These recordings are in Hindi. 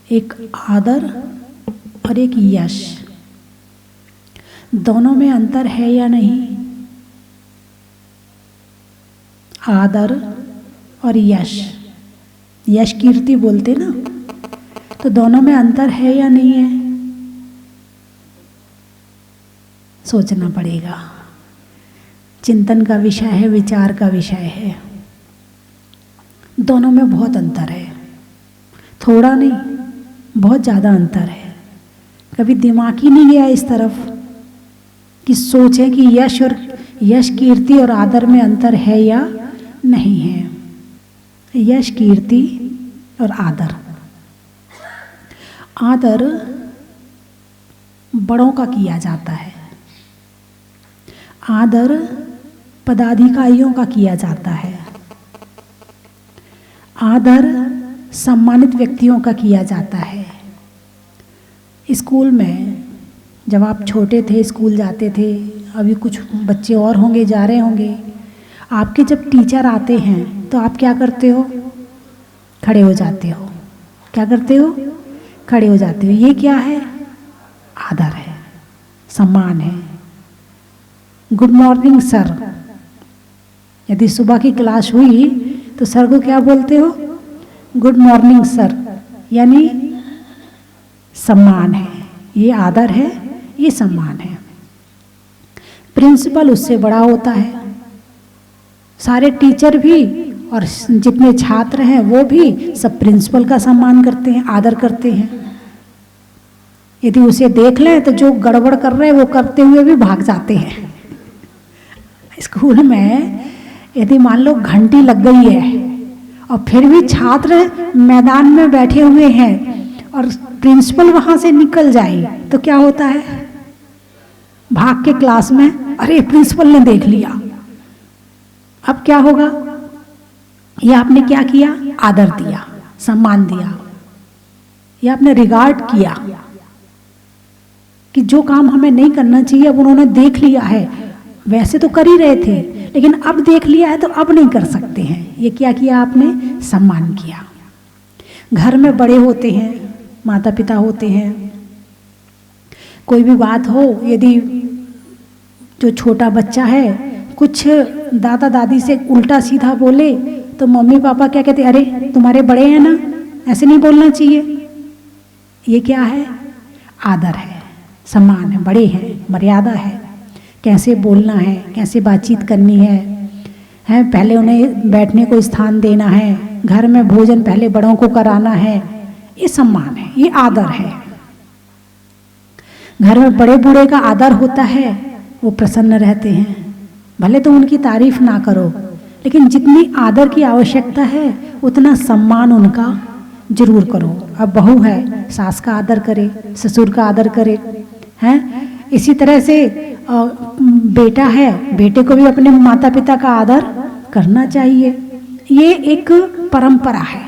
एक आदर और एक यश। दोनों में अंतर है या नहीं? आदर और यश, यश कीर्ति बोलते ना, तो दोनों में अंतर है या नहीं है? सोचना पड़ेगा। चिंतन का विषय है, विचार का विषय है। दोनों में बहुत अंतर है, थोड़ा नहीं, बहुत ज़्यादा अंतर है। कभी दिमाग ही नहीं गया इस तरफ कि सोचें कि यश कीर्ति और आदर में अंतर है या नहीं है। यश कीर्ति और आदर, आदर बड़ों का किया जाता है, आदर पदाधिकारियों का किया जाता है, आदर सम्मानित व्यक्तियों का किया जाता है। स्कूल में जब आप छोटे थे, स्कूल जाते थे, अभी कुछ बच्चे और होंगे, जा रहे होंगे, आपके जब टीचर आते हैं तो आप क्या करते हो? खड़े हो जाते हो। क्या करते हो? खड़े हो जाते हो। ये क्या है? आदर है, सम्मान है। गुड मॉर्निंग सर, यदि सुबह की क्लास हुई तो सर को क्या बोलते हो? गुड मॉर्निंग सर, यानी सम्मान है। ये आदर है, ये सम्मान है। प्रिंसिपल उससे बड़ा होता है। सारे टीचर भी और जितने छात्र हैं वो भी सब प्रिंसिपल का सम्मान करते हैं, आदर करते हैं। यदि उसे देख लें तो जो गड़बड़ कर रहे हैं वो करते हुए भी भाग जाते हैं। स्कूल में यदि मान लो घंटी लग गई है और फिर भी छात्र मैदान में बैठे हुए हैं और प्रिंसिपल वहां से निकल जाए तो क्या होता है? भाग के क्लास में, अरे प्रिंसिपल ने देख लिया। अब क्या होगा? ये आपने क्या किया? आदर दिया, सम्मान दिया, ये आपने रिगार्ड किया कि जो काम हमें नहीं करना चाहिए अब उन्होंने देख लिया है। वैसे तो कर ही रहे थे लेकिन अब देख लिया है तो अब नहीं कर सकते हैं। ये क्या किया आपने? सम्मान किया। घर में बड़े होते हैं, माता पिता होते हैं, कोई भी बात हो, यदि जो छोटा बच्चा है कुछ दादा दादी से उल्टा सीधा बोले तो मम्मी पापा क्या कहते? अरे तुम्हारे बड़े हैं ना, ऐसे नहीं बोलना चाहिए। ये क्या है? आदर है, सम्मान है, बड़े हैं, मर्यादा है, कैसे बोलना है, कैसे बातचीत करनी है, पहले उन्हें बैठने को स्थान देना है, घर में भोजन पहले बड़ों को कराना है। ये सम्मान है, ये आदर है। घर में बड़े बूढ़े का आदर होता है, वो प्रसन्न रहते हैं। भले तो उनकी तारीफ ना करो लेकिन जितनी आदर की आवश्यकता है उतना सम्मान उनका जरूर करो। अब बहू है, सास का आदर करे, ससुर का आदर करे, हैं? इसी तरह से बेटा है, बेटे को भी अपने माता पिता का आदर करना चाहिए। ये एक परंपरा है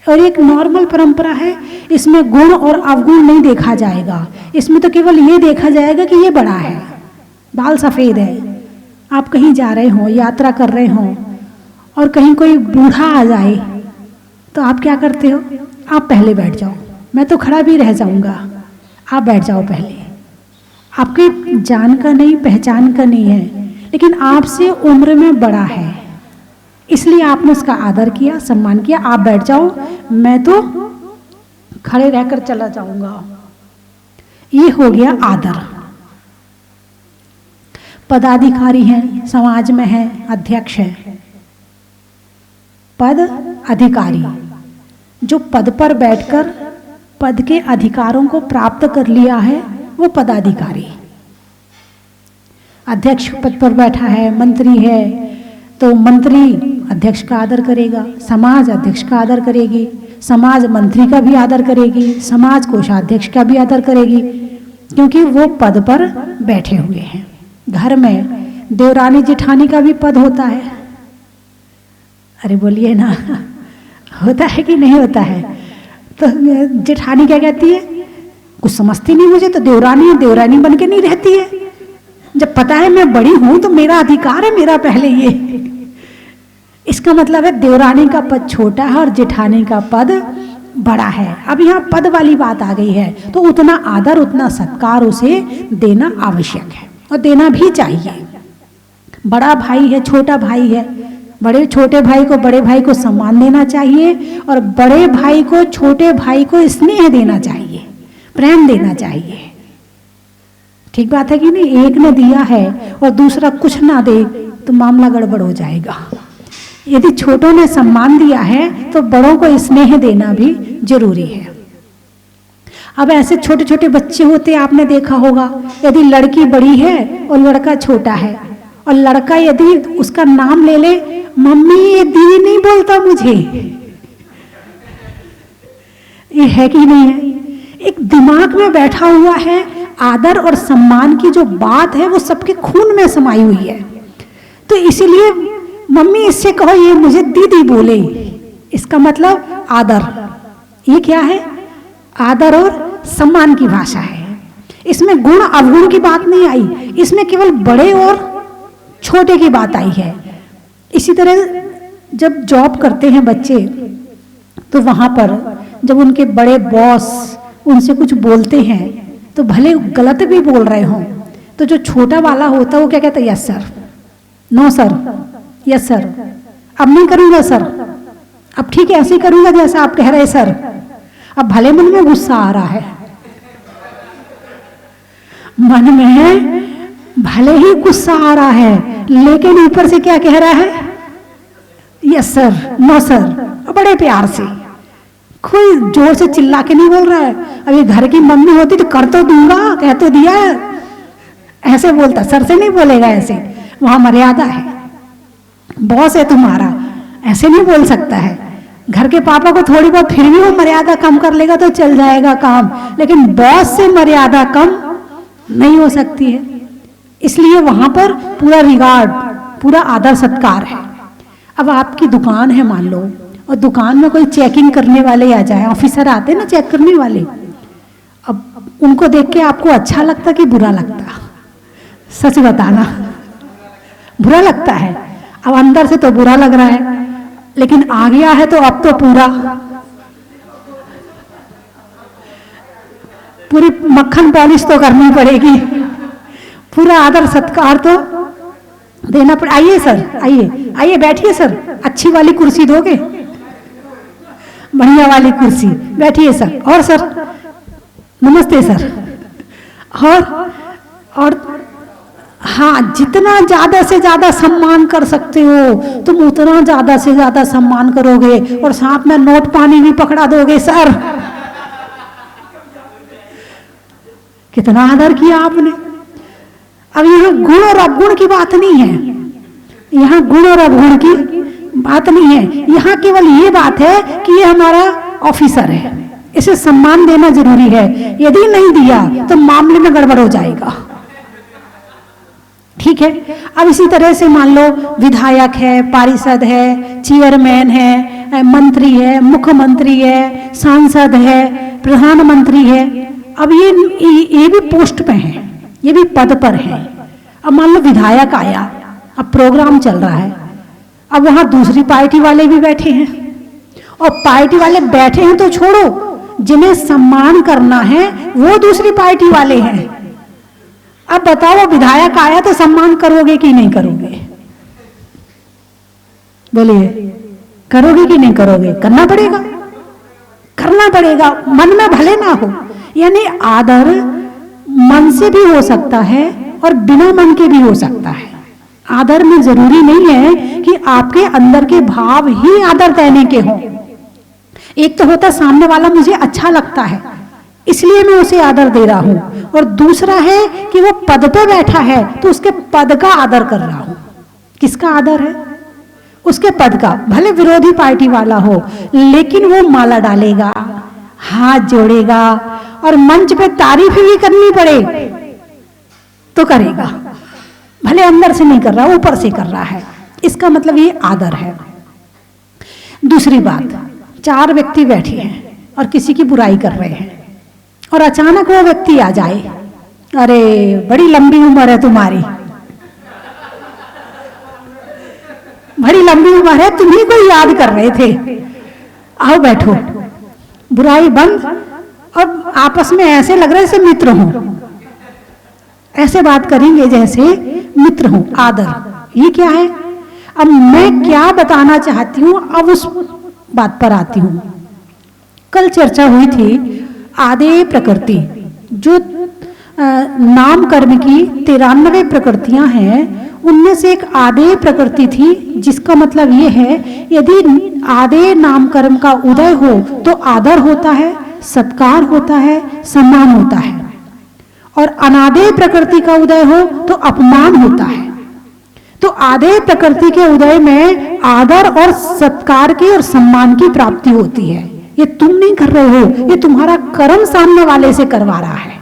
और एक नॉर्मल परंपरा है। इसमें गुण और अवगुण नहीं देखा जाएगा, इसमें तो केवल ये देखा जाएगा कि ये बड़ा है, बाल सफ़ेद है। आप कहीं जा रहे हो, यात्रा कर रहे हो और कहीं कोई बूढ़ा आ जाए तो आप क्या करते हो? आप पहले बैठ जाओ, मैं तो खड़ा भी रह जाऊंगा, आप बैठ जाओ पहले। आपके जान का नहीं, पहचान का नहीं है, लेकिन आपसे उम्र में बड़ा है इसलिए आपने उसका आदर किया, सम्मान किया। आप बैठ जाओ, मैं तो खड़े रहकर चला जाऊंगा। ये हो गया आदर। पदाधिकारी हैं, समाज में है, अध्यक्ष है। पद अधिकारी, जो पद पर बैठकर पद के अधिकारों को प्राप्त कर लिया है वो पदाधिकारी। अध्यक्ष पद पर बैठा है, मंत्री है तो मंत्री अध्यक्ष का आदर करेगा, समाज अध्यक्ष का आदर करेगी, समाज मंत्री का भी आदर करेगी, समाज कोषाध्यक्ष का भी आदर करेगी, क्योंकि वो पद पर बैठे हुए हैं। घर में देवरानी जेठानी का भी पद होता है। अरे बोलिए ना, होता है कि नहीं होता है? तो जेठानी क्या कहती है? कुछ समझती नहीं मुझे, तो देवरानी है, देवरानी बन के नहीं रहती है। जब पता है मैं बड़ी हूं तो मेरा अधिकार है, मेरा पहले ये। इसका मतलब है देवरानी का पद छोटा है और जेठानी का पद बड़ा है। अब यहाँ पद वाली बात आ गई है, तो उतना आदर उतना सत्कार उसे देना आवश्यक है और देना भी चाहिए। बड़ा भाई है, छोटा भाई है, बड़े छोटे भाई को बड़े भाई को सम्मान देना चाहिए और बड़े भाई को छोटे भाई को स्नेह देना चाहिए, प्रेम देना चाहिए। ठीक बात है कि नहीं? एक ने दिया है और दूसरा कुछ ना दे तो मामला गड़बड़ हो जाएगा। यदि छोटों ने सम्मान दिया है तो बड़ों को स्नेह देना भी जरूरी है। अब ऐसे छोटे छोटे बच्चे होते आपने देखा होगा, यदि लड़की बड़ी है और लड़का छोटा है और लड़का यदि उसका नाम ले ले, मम्मी ये दीदी नहीं बोलता मुझे, ये है कि नहीं है? एक दिमाग में बैठा हुआ है, आदर और सम्मान की जो बात है वो सबके खून में समाई हुई है। तो इसीलिए मम्मी इससे कहो ये मुझे दीदी बोले, इसका मतलब आदर। ये क्या है? आदर और सम्मान की भाषा है। इसमें गुण अवगुण की बात नहीं आई, इसमें केवल बड़े और छोटे की बात आई है। इसी तरह जब जॉब करते हैं बच्चे तो वहां पर जब उनके बड़े बॉस उनसे कुछ बोलते हैं तो भले गलत भी बोल रहे हों, तो जो छोटा वाला होता है वो क्या कहता है? Yes sir, no sir, yes sir, अब नहीं करूंगा सर, अब ठीक है ऐसे ही करूंगा जैसा आप कह रहे सर। अब भले मन में गुस्सा आ रहा है, मन में भले ही गुस्सा आ रहा है, लेकिन ऊपर से क्या कह रहा है? यस सर, नो सर, बड़े प्यार से, कोई जोर से चिल्ला के नहीं बोल रहा है। अब ये घर की मम्मी होती तो कर तो दूंगा, कह तो दिया, ऐसे बोलता, सर से नहीं बोलेगा ऐसे, वहां मर्यादा है। बॉस है तुम्हारा, ऐसे नहीं बोल सकता है। घर के पापा को थोड़ी बहुत फिर भी वो मर्यादा कम कर लेगा तो चल जाएगा काम, लेकिन बॉस से मर्यादा कम नहीं हो सकती है। इसलिए वहां पर पूरा रिगार्ड, पूरा आदर सत्कार है। अब आपकी दुकान है मान लो, और दुकान में कोई चेकिंग करने वाले आ जाए, ऑफिसर आते हैं ना चेक करने वाले, अब उनको देख के आपको अच्छा लगता कि बुरा लगता? सच बताना, बुरा लगता है। अब अंदर से तो बुरा लग रहा है, लेकिन आ गया है तो अब तो पूरी मक्खन पॉलिश तो करनी पड़ेगी, पूरा आदर सत्कार तो देना पड़े। आइए सर, आइए आइए बैठिए सर, अच्छी वाली कुर्सी दोगे? बढ़िया वाली कुर्सी, बैठिए सर। और सर, नमस्ते सर। और हाँ, जितना ज्यादा से ज्यादा सम्मान कर सकते हो तुम उतना ज्यादा से ज्यादा सम्मान करोगे, और साथ में नोट पानी भी पकड़ा दोगे सर। कितना आदर किया आपने। अब यहाँ गुण और अवगुण की बात नहीं है, यहाँ गुण और अवगुण की बात नहीं है, यहाँ केवल ये बात है कि ये हमारा ऑफिसर है, इसे सम्मान देना जरूरी है। यदि नहीं दिया तो मामले में गड़बड़ हो जाएगा। ठीक है। अब इसी तरह से मान लो विधायक है, पारिषद है, चेयरमैन है, मंत्री है, मुख्यमंत्री है, सांसद है, प्रधानमंत्री है। अब ये भी पोस्ट पे है, ये भी पद पर है। अब मान लो विधायक आया, अब प्रोग्राम चल रहा है, अब वहां दूसरी पार्टी वाले भी बैठे हैं, और पार्टी वाले बैठे हैं तो छोड़ो, जिन्हें सम्मान करना है वो दूसरी पार्टी वाले हैं। अब बताओ विधायक आया तो सम्मान करोगे कि नहीं करोगे? बोलिए, करोगे कि नहीं करोगे? करना पड़ेगा, करना पड़ेगा, मन में भले ना हो। यानी आदर मन से भी हो सकता है और बिना मन के भी हो सकता है। आदर में जरूरी नहीं है कि आपके अंदर के भाव ही आदर देने के हों। एक तो होता सामने वाला मुझे अच्छा लगता है इसलिए मैं उसे आदर दे रहा हूं, और दूसरा है कि वो पद पे बैठा है तो उसके पद का आदर कर रहा हूं। किसका आदर है? उसके पद का। भले विरोधी पार्टी वाला हो, लेकिन वो माला डालेगा, हाथ जोड़ेगा, और मंच पे तारीफ भी करनी पड़े तो करेगा। भले अंदर से नहीं कर रहा, ऊपर से कर रहा है। इसका मतलब ये आदर है। दूसरी बात, 4 व्यक्ति बैठे हैं और किसी की बुराई कर रहे हैं, और अचानक वो व्यक्ति आ जाए, अरे बड़ी लंबी उम्र है तुम्हारी, बड़ी लंबी उम्र है, तुम्ही को याद कर रहे थे, आओ बैठो। बुराई बंद, और आपस में ऐसे लग रहा है जैसे मित्र हों, ऐसे बात करेंगे जैसे मित्र हों, आदर। ये क्या है? अब मैं क्या बताना चाहती हूं, अब उस बात पर आती हूं। कल चर्चा हुई थी आदेय प्रकृति, जो नाम कर्म की 93 प्रकृतियां हैं, उनमें से एक आदेय प्रकृति थी, जिसका मतलब ये है यदि आदेय नाम कर्म का उदय हो तो आदर होता है, सत्कार होता है, सम्मान होता है, और अनादेय प्रकृति का उदय हो तो अपमान होता है। तो आदेय प्रकृति के उदय में आदर और सत्कार की और सम्मान की प्राप्ति होती है। ये तुम नहीं कर रहे हो, ये तुम्हारा कर्म सामने वाले से करवा रहा है।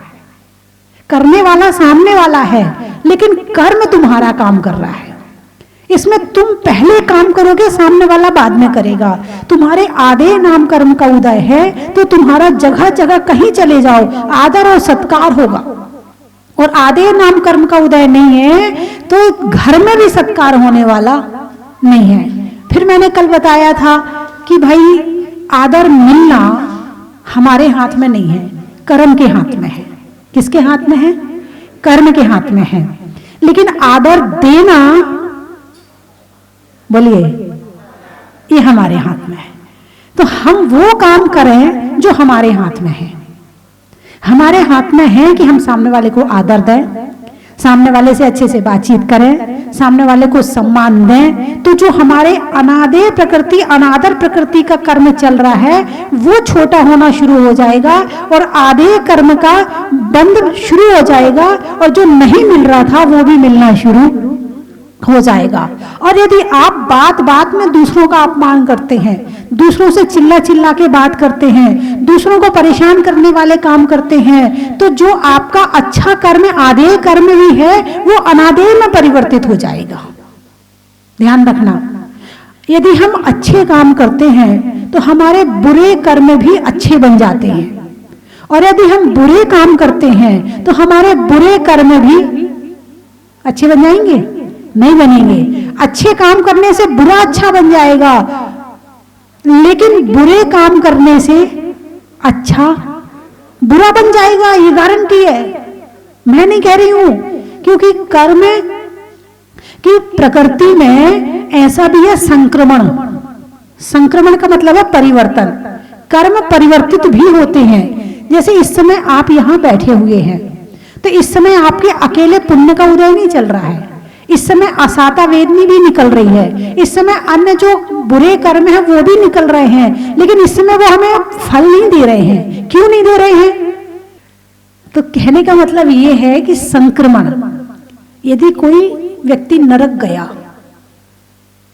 करने वाला सामने वाला है, लेकिन कर्म तुम्हारा काम कर रहा है। इसमें तुम पहले काम करोगे, सामने वाला बाद में करेगा। तुम्हारे आदेय नाम कर्म का उदय है तो तुम्हारा जगह जगह कहीं चले जाओ आदर और सत्कार होगा, और आदेय नाम कर्म का उदय नहीं है तो घर में भी सत्कार होने वाला नहीं है। फिर मैंने कल बताया था कि भाई आदर मिलना हमारे हाथ में नहीं है, कर्म के हाथ में है। किसके हाथ में है? कर्म के हाथ में है। लेकिन आदर देना, बोलिए, ये हमारे हाथ में है। तो हम वो काम करें जो हमारे हाथ में है। हमारे हाथ में है कि हम सामने वाले को आदर दें, सामने वाले से अच्छे से बातचीत करें, सामने वाले को सम्मान दें। तो जो हमारे अनादेय प्रकृति, अनादर प्रकृति का कर्म चल रहा है वो छोटा होना शुरू हो जाएगा, और आदेय कर्म का बंद शुरू हो जाएगा, और जो नहीं मिल रहा था वो भी मिलना शुरू हो जाएगा। और यदि आप बात बात में दूसरों का अपमान करते हैं, दूसरों से चिल्ला चिल्ला के बात करते हैं, दूसरों को परेशान करने वाले काम करते हैं, तो जो आपका अच्छा कर्म आदेय कर्म भी है वो अनादेय में परिवर्तित हो जाएगा। ध्यान रखना, यदि हम अच्छे काम करते हैं तो हमारे बुरे कर्म भी अच्छे बन जाते हैं, और यदि हम बुरे काम करते हैं तो हमारे बुरे कर्म भी अच्छे बन जाएंगे? नहीं बनेंगे। अच्छे काम करने से बुरा अच्छा बन जाएगा, लेकिन बुरे काम करने से अच्छा बुरा बन जाएगा, ये गारंटी है। मैं नहीं कह रही हूं, क्योंकि कर्म की प्रकृति में ऐसा भी है संक्रमण। संक्रमण का मतलब है परिवर्तन। कर्म परिवर्तित भी होते हैं। जैसे इस समय आप यहां बैठे हुए हैं, तो इस समय आपके अकेले पुण्य का उदय नहीं चल रहा है, इस समय असाता वेदनी भी निकल रही है, इस समय अन्य जो बुरे कर्म है वो भी निकल रहे हैं, लेकिन इस समय वो हमें फल नहीं दे रहे हैं। क्यों नहीं दे रहे हैं? तो कहने का मतलब ये है कि संक्रमण, यदि कोई व्यक्ति नरक गया,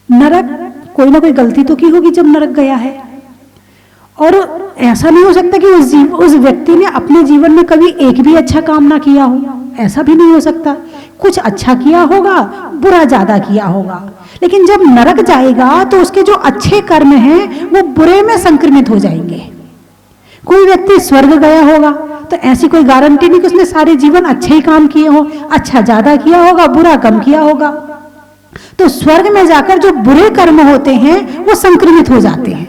नरक कोई ना कोई गलती तो की होगी जब नरक गया है, और ऐसा नहीं हो सकता कि उस व्यक्ति ने अपने जीवन में कभी एक भी अच्छा काम ना किया हो, ऐसा भी नहीं हो सकता। कुछ अच्छा किया होगा, बुरा ज्यादा किया होगा, लेकिन जब नरक जाएगा तो उसके जो अच्छे कर्म हैं वो बुरे में संक्रमित हो जाएंगे। कोई व्यक्ति स्वर्ग गया होगा तो ऐसी कोई गारंटी नहीं कि उसने सारे जीवन अच्छे ही काम किए हो, अच्छा ज्यादा किया होगा, बुरा कम किया होगा। तो स्वर्ग में जाकर जो बुरे कर्म होते हैं वो संक्रमित हो जाते हैं।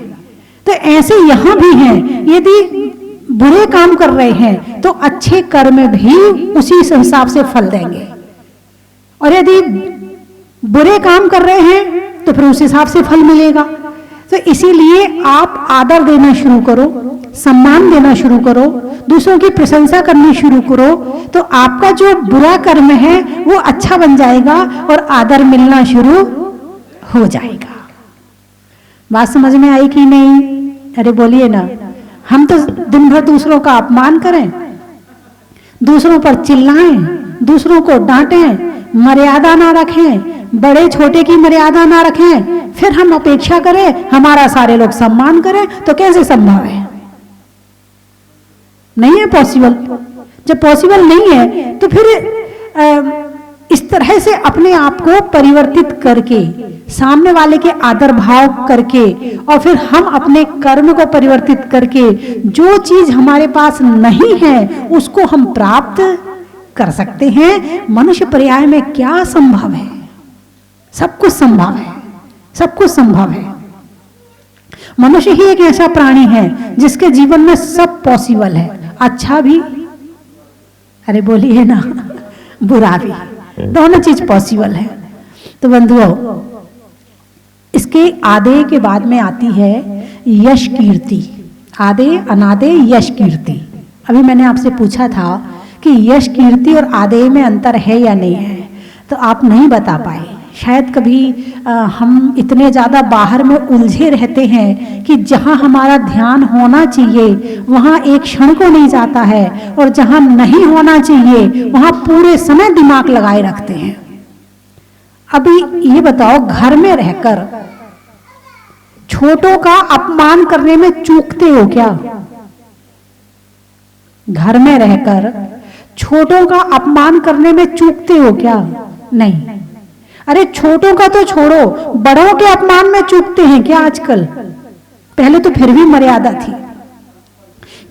तो ऐसे यहां भी हैं, यदि बुरे काम कर रहे हैं तो अच्छे कर्म भी उसी हिसाब से फल देंगे, और यदि बुरे काम कर रहे हैं तो फिर उस हिसाब से फल मिलेगा। तो इसीलिए आप आदर देना शुरू करो, सम्मान देना शुरू करो, दूसरों की प्रशंसा करनी शुरू करो, तो आपका जो बुरा कर्म है वो अच्छा बन जाएगा और आदर मिलना शुरू हो जाएगा। बात समझ में आई कि नहीं? अरे बोलिए ना। हम तो दिन भर दूसरों का अपमान करें, दूसरों पर चिल्लाएं, दूसरों को डांटें, मर्यादा ना रखें, बड़े छोटे की मर्यादा ना रखें, फिर हम अपेक्षा करें हमारा सारे लोग सम्मान करें, तो कैसे संभव है? नहीं है पॉसिबल। जब पॉसिबल नहीं है तो फिर इस तरह से अपने आप को परिवर्तित करके, सामने वाले के आदर भाव करके, और फिर हम अपने कर्म को परिवर्तित करके जो चीज हमारे पास नहीं है उसको हम प्राप्त कर सकते हैं। मनुष्य पर्याय में क्या संभव है? सब कुछ संभव है, सब कुछ संभव है। मनुष्य ही एक ऐसा प्राणी है जिसके जीवन में सब पॉसिबल है, अच्छा भी, अरे बोलिए ना, बुरा भी, दोनों चीज पॉसिबल है। तो बंधुओं, इसके आदेय के बाद में आती है यश कीर्ति। आदेय, अनादेय, यश कीर्ति। अभी मैंने आपसे पूछा था कि यश कीर्ति और आदेय में अंतर है या नहीं है, तो आप नहीं बता पाए। शायद कभी हम इतने ज़्यादा बाहर में उलझे रहते हैं कि जहाँ हमारा ध्यान होना चाहिए वहाँ एक क्षण को नहीं जाता है, और जहाँ नहीं होना चाहिए वहाँ पूरे समय दिमाग लगाए रखते हैं। अभी ये बताओ, घर में रहकर छोटों का अपमान करने में चूकते हो क्या? घर में रहकर छोटों का अपमान करने में चूकते हो क्या? नहीं। अरे छोटों का तो छोड़ो, बड़ों के अपमान में चूकते हैं क्या आजकल? पहले तो फिर भी मर्यादा थी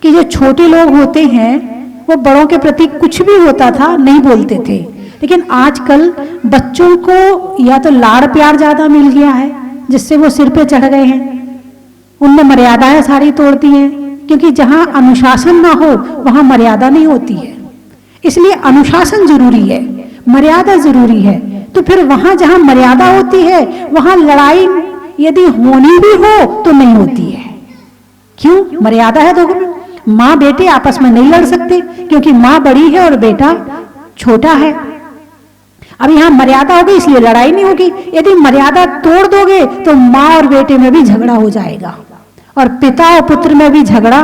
कि जो छोटे लोग होते हैं वो बड़ों के प्रति कुछ भी होता था नहीं बोलते थे, लेकिन आजकल बच्चों को या तो लाड़ प्यार ज्यादा मिल गया है जिससे वो सिर पे चढ़ गए हैं, उनने मर्यादाएं सारी तोड़ दी हैं, क्योंकि जहां अनुशासन ना हो वहां मर्यादा नहीं होती है। इसलिए अनुशासन जरूरी है, मर्यादा जरूरी है। तो फिर वहां जहां मर्यादा होती है वहां लड़ाई यदि होनी भी हो तो नहीं होती है। क्यों? मर्यादा है। तो माँ बेटे आपस में नहीं लड़ सकते क्योंकि माँ बड़ी है और बेटा छोटा है। अब यहाँ मर्यादा होगी इसलिए लड़ाई नहीं होगी। यदि मर्यादा तोड़ दोगे तो माँ और बेटे में भी झगड़ा हो जाएगा, और पिता और पुत्र में भी झगड़ा,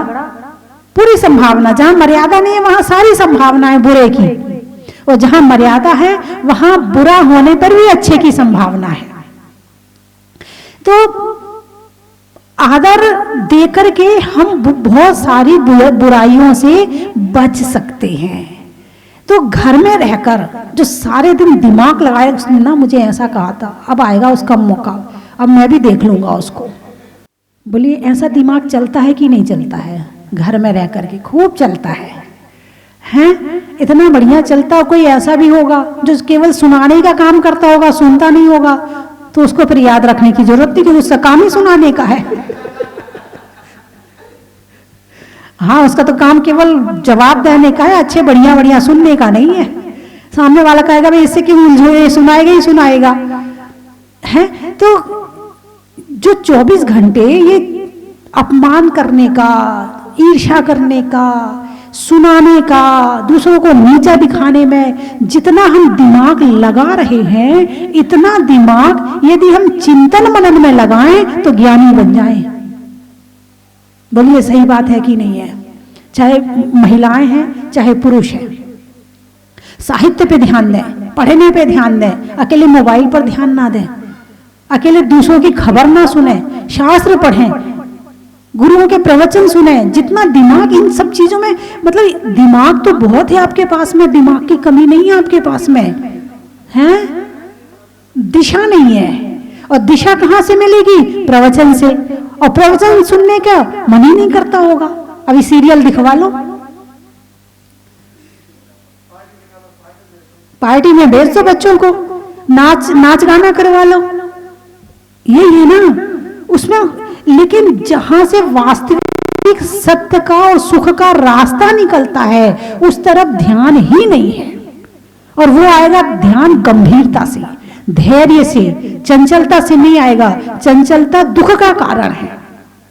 पूरी संभावना। जहां मर्यादा नहीं है वहां सारी संभावना है बुरे की, और जहां मर्यादा है वहां बुरा होने पर भी अच्छे की संभावना है। तो आदर देकर के हम बहुत सारी बुराइयों से बच सकते हैं। तो घर में रहकर जो सारे दिन दिमाग लगाए, उसने ना मुझे ऐसा कहा था, अब आएगा उसका मौका, अब मैं भी देख लूंगा उसको। बोलिए, ऐसा दिमाग चलता है कि नहीं चलता है? घर में रह करके खूब चलता है, हैं? इतना बढ़िया चलता। कोई ऐसा भी होगा जो केवल सुनाने का काम करता होगा, सुनता नहीं होगा, तो उसको फिर याद रखने की जरूरत नहीं, क्योंकि उसका काम ही सुनाने का है। हाँ, उसका तो काम केवल जवाब देने का है, अच्छे बढ़िया बढ़िया सुनने का नहीं है। सामने वाला कहेगा भाई इससे क्यों उलझो, सुनाएगा ही सुनाएगा, है? तो जो 24 घंटे ये अपमान करने का, ईर्ष्या करने का, सुनाने का, दूसरों को नीचा दिखाने में जितना हम दिमाग लगा रहे हैं, इतना दिमाग यदि हम चिंतन मनन में लगाएं तो ज्ञानी बन जाएं। बोलिए, सही बात है कि नहीं है? चाहे महिलाएं हैं चाहे पुरुष हैं, साहित्य पे ध्यान दें, पढ़ने पे ध्यान दें, अकेले मोबाइल पर ध्यान ना दें, अकेले दूसरों की खबर ना सुने, शास्त्र पढ़ें, गुरुओं के प्रवचन सुने। जितना दिमाग इन सब चीजों में, मतलब दिमाग तो बहुत है आपके पास में, दिमाग की कमी नहीं है आपके पास में, हैं? दिशा नहीं है, और दिशा कहां से मिलेगी? प्रवचन से। और प्रवचन सुनने का मन ही नहीं करता होगा, अभी सीरियल दिखवा लो, पार्टी में भेज दो बच्चों को, नाच गाना करवा लो, ये है ना उसमें। लेकिन जहां से वास्तविक सत्य का और सुख का रास्ता निकलता है उस तरफ ध्यान ही नहीं है, और वो आएगा ध्यान गंभीरता से, धैर्य से, चंचलता से नहीं आएगा। चंचलता दुख का कारण है।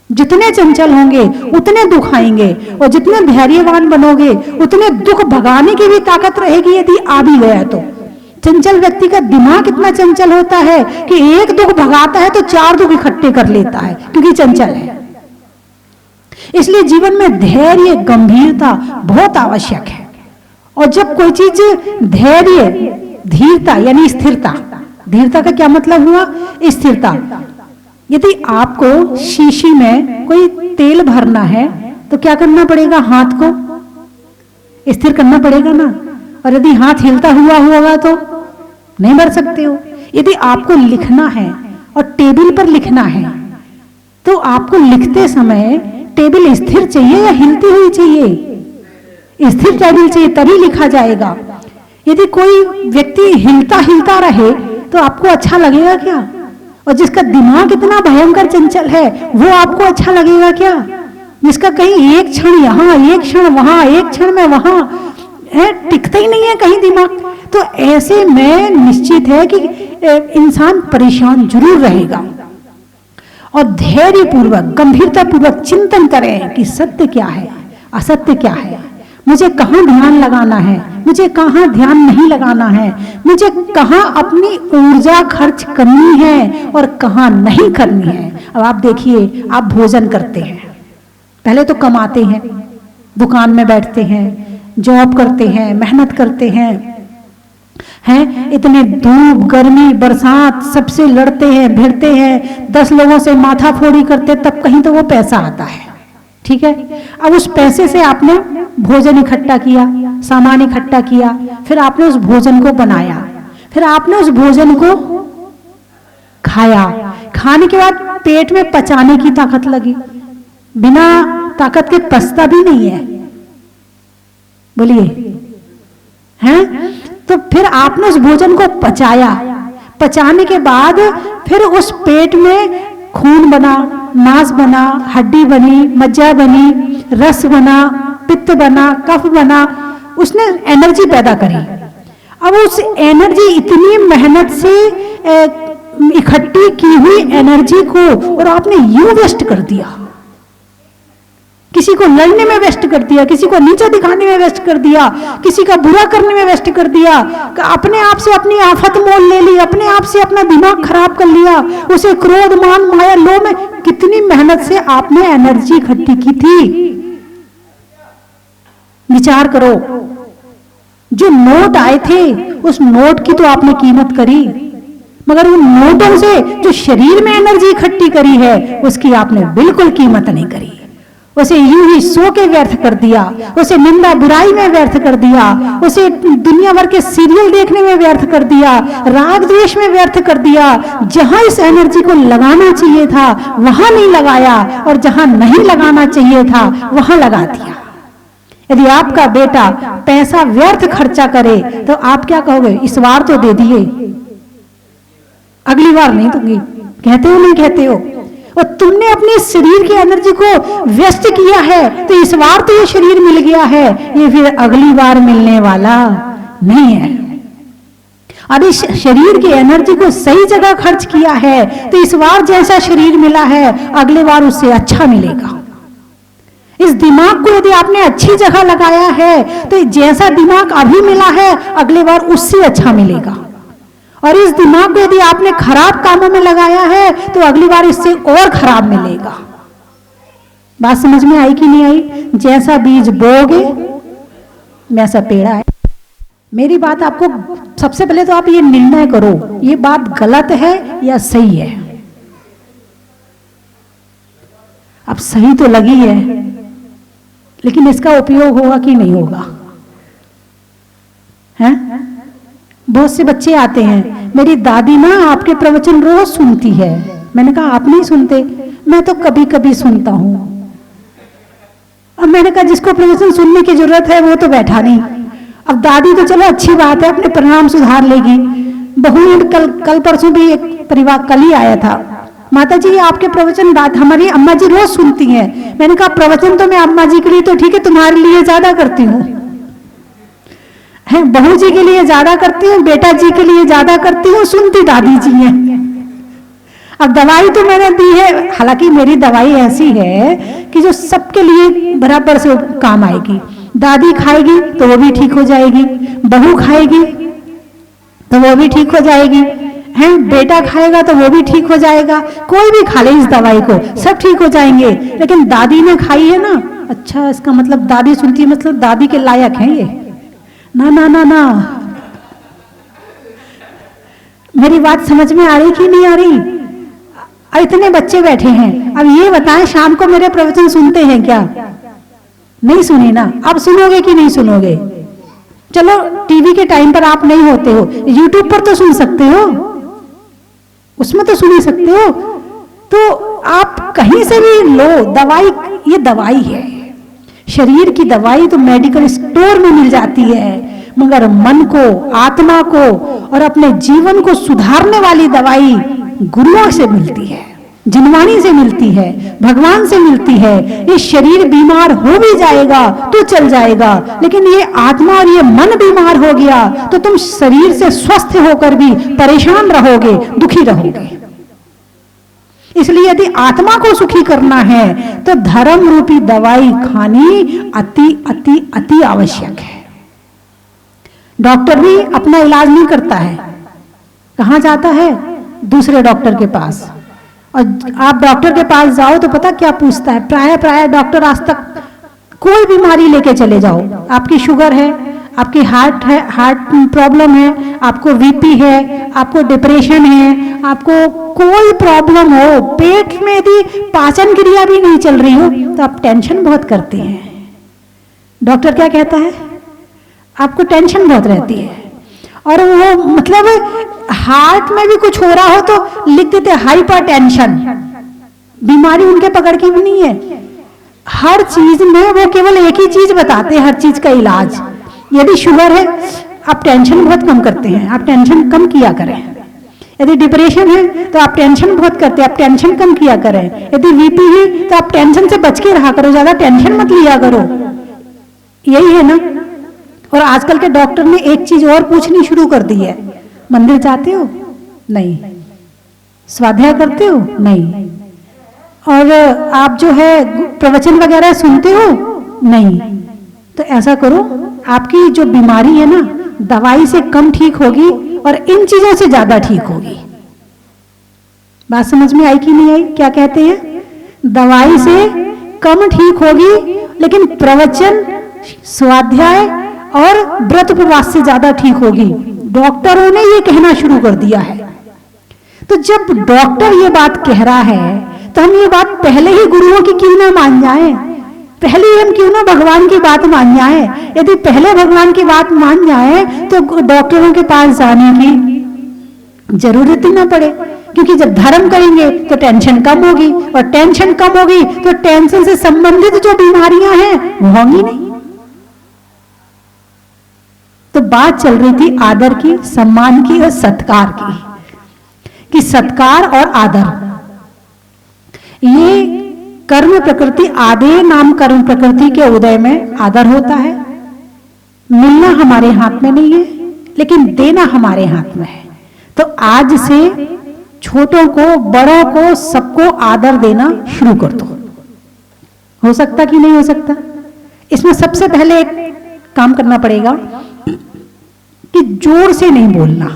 जितने चंचल होंगे उतने दुख आएंगे, और जितने धैर्यवान बनोगे उतने दुख भगाने की भी ताकत रहेगी यदि आ भी गया तो। चंचल व्यक्ति का दिमाग इतना चंचल होता है कि एक दुख भगाता है तो 4 दुख इकट्ठे कर लेता है, क्योंकि चंचल है। इसलिए जीवन में धैर्य, गंभीरता बहुत आवश्यक है। और जब कोई चीज धैर्य, धीरता यानी स्थिरता, धीरता का क्या मतलब हुआ? स्थिरता। यदि आपको शीशी में कोई तेल भरना है तो क्या करना पड़ेगा? हाथ को स्थिर करना पड़ेगा ना, और यदि हाथ हिलता हुआ होगा तो नहीं भर सकते हो। यदि आपको लिखना है और टेबल पर लिखना है तो आपको लिखते समय टेबल स्थिर चाहिए या हिलती हुई चाहिए? स्थिर टेबल चाहिए, तभी लिखा जाएगा। यदि कोई व्यक्ति हिलता हिलता रहे तो आपको अच्छा लगेगा क्या? और जिसका दिमाग इतना भयंकर चंचल है वो आपको अच्छा लगेगा क्या? जिसका कहीं एक क्षण यहाँ, एक क्षण वहां, एक क्षण में वहां है, टिकता ही नहीं है कहीं दिमाग। तो ऐसे में निश्चित है कि इंसान परेशान जरूर रहेगा। और धैर्य पूर्वक, गंभीरता पूर्वक चिंतन करें कि सत्य क्या है, असत्य क्या है, मुझे कहाँ ध्यान लगाना है, मुझे कहाँ ध्यान नहीं लगाना है, मुझे कहाँ अपनी ऊर्जा खर्च करनी है और कहाँ नहीं करनी है। अब आप देखिए, आप भोजन करते हैं, पहले तो कमाते हैं, दुकान में बैठते हैं, जॉब करते हैं, मेहनत करते हैं, इतने धूप गर्मी बरसात सबसे लड़ते हैं, भिड़ते हैं, 10 लोगों से माथा फोड़ी करते, तब कहीं तो वो पैसा आता है। ठीक है, अब उस पैसे से आपने भोजन इकट्ठा किया, सामान इकट्ठा किया, फिर आपने उस भोजन को बनाया, फिर आपने उस भोजन को खाया। खाने के बाद पेट में पचाने की ताकत लगी, बिना ताकत के पचता भी नहीं है, बोलिए, हैं? तो फिर आपने उस भोजन को पचाया, पचाने के बाद फिर उस पेट में खून बना, मांस बना, हड्डी बनी, मज्जा बनी, रस बना, पित्त बना, कफ बना, उसने एनर्जी पैदा करी। अब उस एनर्जी, इतनी मेहनत से इकट्ठी की हुई एनर्जी को और आपने यूं वेस्ट कर दिया, किसी को लड़ने में वेस्ट कर दिया, किसी को नीचा दिखाने में वेस्ट कर दिया, किसी का बुरा करने में वेस्ट कर दिया, अपने आप से अपनी आफत मोल ले ली, अपने आप से अपना दिमाग खराब कर लिया, उसे क्रोध मान माया लोभ में, कितनी मेहनत से आपने एनर्जी इकट्ठी की थी। विचार करो, जो नोट आए थे उस नोट की तो आपने कीमत करी, मगर उन नोटों से जो शरीर में एनर्जी इकट्ठी करी है उसकी आपने बिल्कुल कीमत नहीं करी। उसे यूं ही सो के व्यर्थ कर दिया, उसे निंदा बुराई में व्यर्थ कर दिया, उसे दुनिया भर के सीरियल देखने में व्यर्थ कर दिया, राग द्वेष में व्यर्थ कर दिया। जहां इस एनर्जी को लगाना चाहिए था वहां नहीं लगाया, और जहां नहीं लगाना चाहिए था वहां लगा दिया। यदि आपका बेटा पैसा व्यर्थ खर्चा करे तो आप क्या कहोगे? इस बार तो दे दिए, अगली बार नहीं दूंगी, कहते हो नहीं कहते हो? और तुमने अपने शरीर की एनर्जी को व्यस्त किया है, तो इस बार तो ये शरीर मिल गया है, ये फिर अगली बार मिलने वाला नहीं है। और इस शरीर की एनर्जी को सही जगह खर्च किया है तो इस बार जैसा शरीर मिला है अगली बार उससे अच्छा मिलेगा। इस दिमाग को यदि आपने अच्छी जगह लगाया है तो जैसा दिमाग अभी मिला है अगली बार उससे अच्छा मिलेगा, और इस दिमाग को यदि आपने खराब कामों में लगाया है तो अगली बार इससे और खराब मिलेगा। बात समझ में आई कि नहीं आई? जैसा बीज बोओगे वैसा पेड़ आए। मेरी बात आपको, सबसे पहले तो आप ये निर्णय करो, ये बात गलत है या सही है। अब सही तो लगी है, लेकिन इसका उपयोग होगा कि नहीं होगा? हैं? बहुत से बच्चे आते हैं, मेरी दादी ना आपके प्रवचन रोज सुनती है। मैंने कहा आप नहीं सुनते? मैं तो कभी कभी सुनता हूं। अब मैंने कहा जिसको प्रवचन सुनने की जरूरत है वो तो बैठा नहीं। अब दादी तो चलो अच्छी बात है, अपने परिणाम सुधार लेगी। बहू कल परसों भी एक परिवार कल ही आया था, माता जी आपके प्रवचन हमारी अम्मा जी रोज सुनती हैं। मैंने कहा प्रवचन तो मैं अम्मा जी के लिए तो ठीक है, तुम्हारे लिए ज्यादा करती हूँ, बहू जी के लिए ज्यादा करती हूँ, बेटा जी के लिए ज्यादा करती हूँ, सुनती दादी जी हैं। अब दवाई तो मैंने दी है, हालांकि मेरी दवाई ऐसी है कि जो सबके लिए बराबर से काम आएगी। दादी खाएगी तो वो भी ठीक हो जाएगी, बहू खाएगी तो वो भी ठीक हो जाएगी, बेटा खाएगा तो वो भी ठीक हो जाएगा, कोई भी खा ले इस दवाई को सब ठीक हो जाएंगे। लेकिन दादी ने खाई है ना, अच्छा इसका मतलब दादी सुनती, मतलब दादी के लायक है ये? ना ना ना ना, मेरी बात समझ में आ रही कि नहीं आ रही? अब इतने बच्चे बैठे हैं, अब ये बताएं शाम को मेरे प्रवचन सुनते हैं क्या? नहीं सुने ना, अब सुनोगे कि नहीं सुनोगे? चलो टीवी के टाइम पर आप नहीं होते हो, यूट्यूब पर तो सुन सकते हो, उसमें तो सुन ही सकते हो। तो आप कहीं से भी लो दवाई, ये दवाई है, शरीर की दवाई तो मेडिकल स्टोर में मिल जाती है, मगर मन को, आत्मा को और अपने जीवन को सुधारने वाली दवाई गुरुओं से मिलती है, जिनवाणी से मिलती है, भगवान से मिलती है। ये शरीर बीमार हो भी जाएगा तो चल जाएगा, लेकिन ये आत्मा और ये मन बीमार हो गया तो तुम शरीर से स्वस्थ होकर भी परेशान रहोगे, दुखी रहोगे। इसलिए यदि आत्मा को सुखी करना है तो धर्म रूपी दवाई खानी अति अति अति आवश्यक है। डॉक्टर भी अपना इलाज नहीं करता है, कहां जाता है? दूसरे डॉक्टर के पास। और आप डॉक्टर के पास जाओ तो पता क्या पूछता है? प्राय डॉक्टर आज तक कोई बीमारी लेके चले जाओ, आपकी शुगर है, आपकी हार्ट प्रॉब्लम है, आपको बीपी है, आपको डिप्रेशन है, आपको कोई प्रॉब्लम हो, पेट में यदि पाचन क्रिया भी नहीं चल रही हो तो आप टेंशन बहुत करते हैं। डॉक्टर क्या कहता है? आपको टेंशन बहुत रहती है। और वो मतलब हार्ट में भी कुछ हो रहा हो तो लिख देते हाइपर टेंशन। बीमारी उनके पकड़ की भी नहीं है। हर चीज में वो केवल एक ही चीज बताते हैं, हर चीज का इलाज। यदि शुगर है, आप टेंशन बहुत कम करते हैं, आप टेंशन कम किया करें। यदि डिप्रेशन है तो आप टेंशन बहुत करते हैं, आप टेंशन कम किया करें। यदि बीपी है तो आप टेंशन से बच के रहा करो, ज्यादा टेंशन मत लिया करो। यही है ना। और आजकल के डॉक्टर ने एक चीज और पूछनी शुरू कर दी है, मंदिर जाते हो? नहीं। स्वाध्याय करते हो? नहीं। और आप जो है प्रवचन वगैरह सुनते हो? नहीं। तो ऐसा करो, आपकी जो बीमारी है ना दवाई से कम ठीक होगी और इन चीजों से ज्यादा ठीक होगी। बात समझ में आई कि नहीं आई? क्या कहते हैं? दवाई से कम ठीक होगी, लेकिन प्रवचन, स्वाध्याय और व्रत उपवास से ज्यादा ठीक होगी। डॉक्टरों ने ये कहना शुरू कर दिया है। तो जब डॉक्टर ये बात कह रहा है तो हम ये बात पहले ही गुरुओं की क्यों ना मान जाएं? पहले ही हम क्यों ना भगवान की बात मान जाएं? यदि पहले भगवान की बात मान जाएं तो डॉक्टरों के पास जाने की जरूरत ही ना पड़े। क्योंकि जब धर्म करेंगे तो टेंशन कम होगी, और टेंशन कम होगी तो टेंशन से संबंधित जो बीमारियां हैं वो होंगी नहीं। तो बात चल रही थी आदर की, सम्मान की और सत्कार की, कि सत्कार और आदर ये कर्म प्रकृति, आदे नाम कर्म प्रकृति के उदय में आदर होता है। मिलना हमारे हाथ में नहीं है, लेकिन देना हमारे हाथ में है। तो आज से छोटों को, बड़ों को, सबको आदर देना शुरू कर दो। हो सकता कि नहीं हो सकता? इसमें सबसे पहले एक काम करना पड़ेगा कि जोर से नहीं बोलना।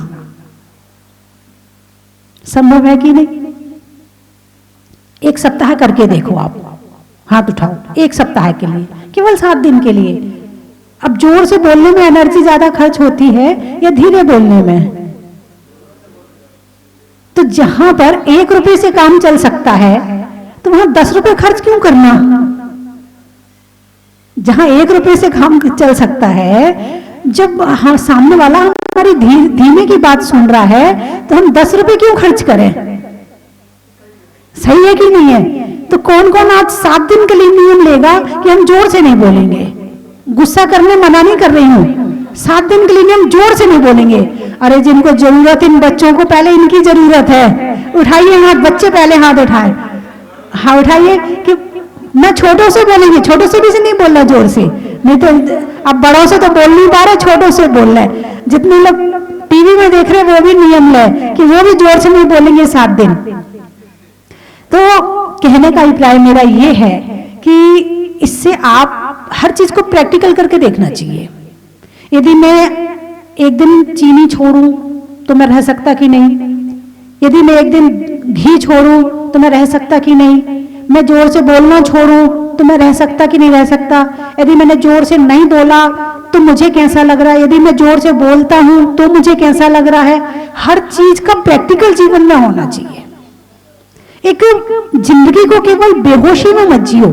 संभव है कि नहीं? एक सप्ताह करके देखो, आप हाथ उठाओ, एक सप्ताह के लिए, केवल 7 दिन के लिए। अब जोर से बोलने में एनर्जी ज्यादा खर्च होती है या धीरे बोलने में? तो जहां पर 1 रुपए से काम चल सकता है तो वहां 10 रुपए खर्च क्यों करना? जहां 1 रुपए से काम चल सकता है, जब हाँ सामने वाला हमारी धीमे की बात सुन रहा है तो हम 10 रुपए क्यों खर्च करें? सही है कि नहीं है? तो कौन कौन आज 7 दिन के लिए नियम लेगा कि हम जोर से नहीं बोलेंगे? गुस्सा करने मना नहीं कर रही हूं, 7 दिन के लिए हम जोर से नहीं बोलेंगे। अरे जिनको जरूरत, इन बच्चों को पहले इनकी जरूरत है, उठाइए हाथ, बच्चे पहले हाथ उठाए, हाँ उठाइए। कि ना छोटों से बोलेंगे, छोटों से भी से नहीं बोलना जोर से, नहीं तो अब बड़ों से तो बोल नहीं पा रहे, छोटों से बोल रहे। जितने लोग टीवी में देख रहे वो भी नियम ले कि वो भी जोर से नहीं बोलेंगे 7 दिन। तो कहने का अभिप्राय मेरा ये है कि इससे आप हर चीज को प्रैक्टिकल करके देखना चाहिए। यदि मैं एक दिन चीनी छोड़ूं तो मैं रह सकता कि नहीं? यदि मैं एक दिन घी छोड़ूं तो मैं रह सकता कि नहीं? मैं जोर से बोलना छोड़ूं तो मैं रह सकता कि नहीं रह सकता? यदि मैंने जोर से नहीं बोला तो मुझे कैसा लग रहा है? यदि मैं जोर से बोलता हूं तो मुझे कैसा लग रहा है? हर चीज का प्रैक्टिकल जीवन में होना चाहिए। एक जिंदगी को केवल बेहोशी में मत जियो,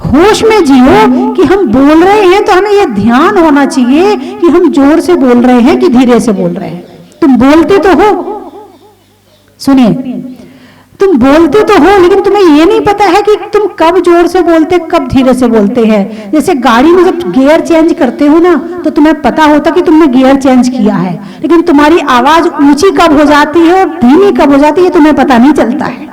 होश में जियो कि हम बोल रहे हैं तो हमें यह ध्यान होना चाहिए कि हम जोर से बोल रहे हैं कि धीरे से बोल रहे हैं। तुम बोलते तो हो। सुनिए, तुम बोलते तो हो, लेकिन तुम्हें ये नहीं पता है कि तुम कब जोर से बोलते, कब धीरे से बोलते हैं। जैसे गाड़ी में जब गियर चेंज करते हो ना, तो तुम्हें पता होता कि तुमने गियर चेंज किया है, लेकिन तुम्हारी आवाज ऊंची कब हो जाती है और धीमी कब हो जाती है तुम्हें पता नहीं चलता है।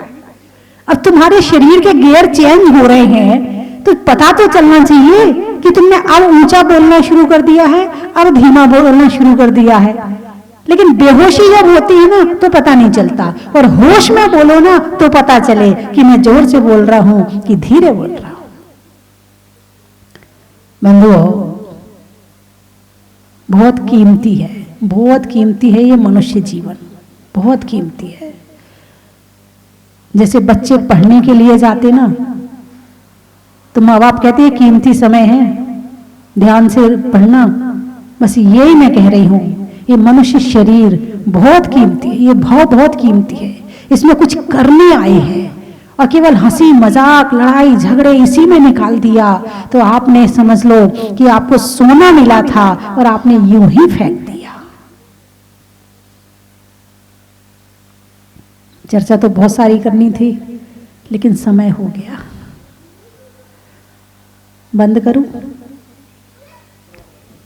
अब तुम्हारे शरीर के गियर चेंज हो रहे हैं, तो पता तो चलना चाहिए कि तुमने अब ऊंचा बोलना शुरू कर दिया है, अब धीमा बोलना शुरू कर दिया है। लेकिन बेहोशी जब होती है ना तो पता नहीं चलता, और होश में बोलो ना तो पता चले कि मैं जोर से बोल रहा हूं कि धीरे बोल रहा हूं। बंधुओं, बहुत कीमती है, बहुत कीमती है ये मनुष्य जीवन, बहुत कीमती है। जैसे बच्चे पढ़ने के लिए जाते ना, तो माँ बाप कहते हैं कीमती समय है, ध्यान से पढ़ना। बस यही मैं कह रही हूं, ये मनुष्य शरीर बहुत कीमती है, ये भाव बहुत कीमती है। इसमें कुछ करने आए हैं और केवल हंसी मजाक लड़ाई झगड़े इसी में निकाल दिया तो आपने समझ लो कि आपको सोना मिला था और आपने यूं ही फेंक दिया। चर्चा तो बहुत सारी करनी थी, लेकिन समय हो गया। बंद करूं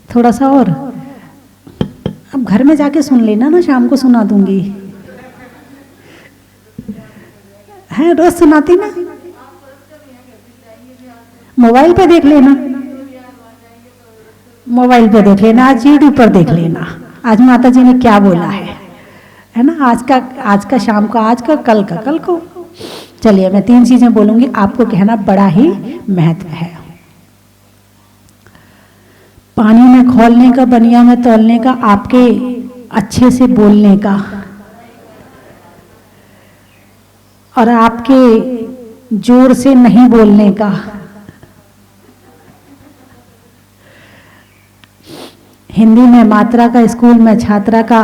थोड़ा सा और? अब घर में जाके सुन लेना ना, शाम को सुना दूंगी। है रोज सुनाती ना, मोबाइल पे देख लेना, मोबाइल पे देख लेना, आज यूट्यूब पर देख लेना, आज माता जी ने क्या बोला है ना, आज का शाम का, आज का, कल का, कल को। चलिए मैं 3 चीजें बोलूंगी, आपको कहना बड़ा ही महत्व है। पानी में खोलने का, बनिया में तौलने का, आपके अच्छे से बोलने का, और आपके जोर से नहीं बोलने का। हिंदी में मात्रा का, स्कूल में छात्रा का,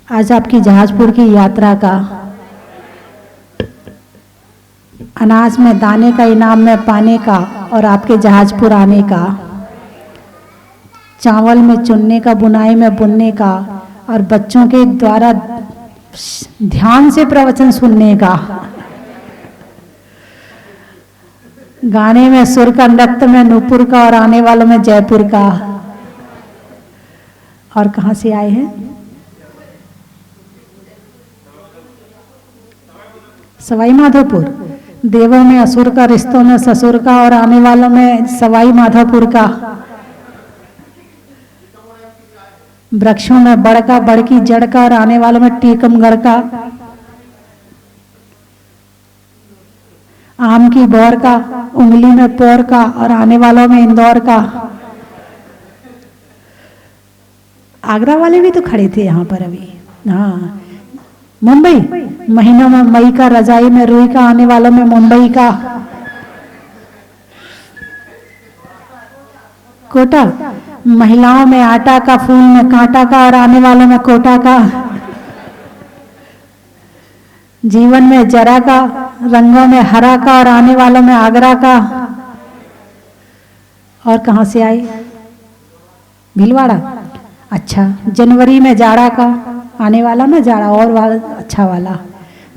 आज आपकी जहाजपुर की यात्रा का। अनाज में दाने का, इनाम में पाने का, और आपके जहाजपुर आने का। चावल में चुनने का, बुनाई में बुनने का, और बच्चों के द्वारा ध्यान से प्रवचन सुनने का। गाने में सुर का, नृत्य में नूपुर का, और आने वालों में जयपुर का। और कहां से आए हैं? सवाई माधोपुर। देवों में असुर का, रिश्तों में ससुर का, और आने वालों में सवाई माधोपुर का। वृक्षों में बड़ का, बड़ की जड़ का, और आने वालों में टीकमगढ़ का। आम की बौर का, उंगली में पौर का, और आने वालों में इंदौर का। आगरा वाले भी तो खड़े थे यहाँ पर अभी। हाँ, मुंबई, महीनों में मई का, रजाई में रुई का, आने वालों में मुंबई का। कोटा, महिलाओं में आटा का, फूल में कांटा का, और आने वालों में कोटा का। जीवन में जरा का, रंगों में हरा का, और आने वालों में आगरा का। और कहां से आए? भीलवाड़ा। अच्छा, जनवरी में जाड़ा का, आने वाला ना जाड़ा, और वाला अच्छा वाला।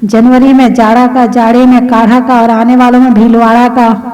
जनवरी में जाड़ा का, जाड़े में काढ़ा का, और आने वालों में भीलवाड़ा का।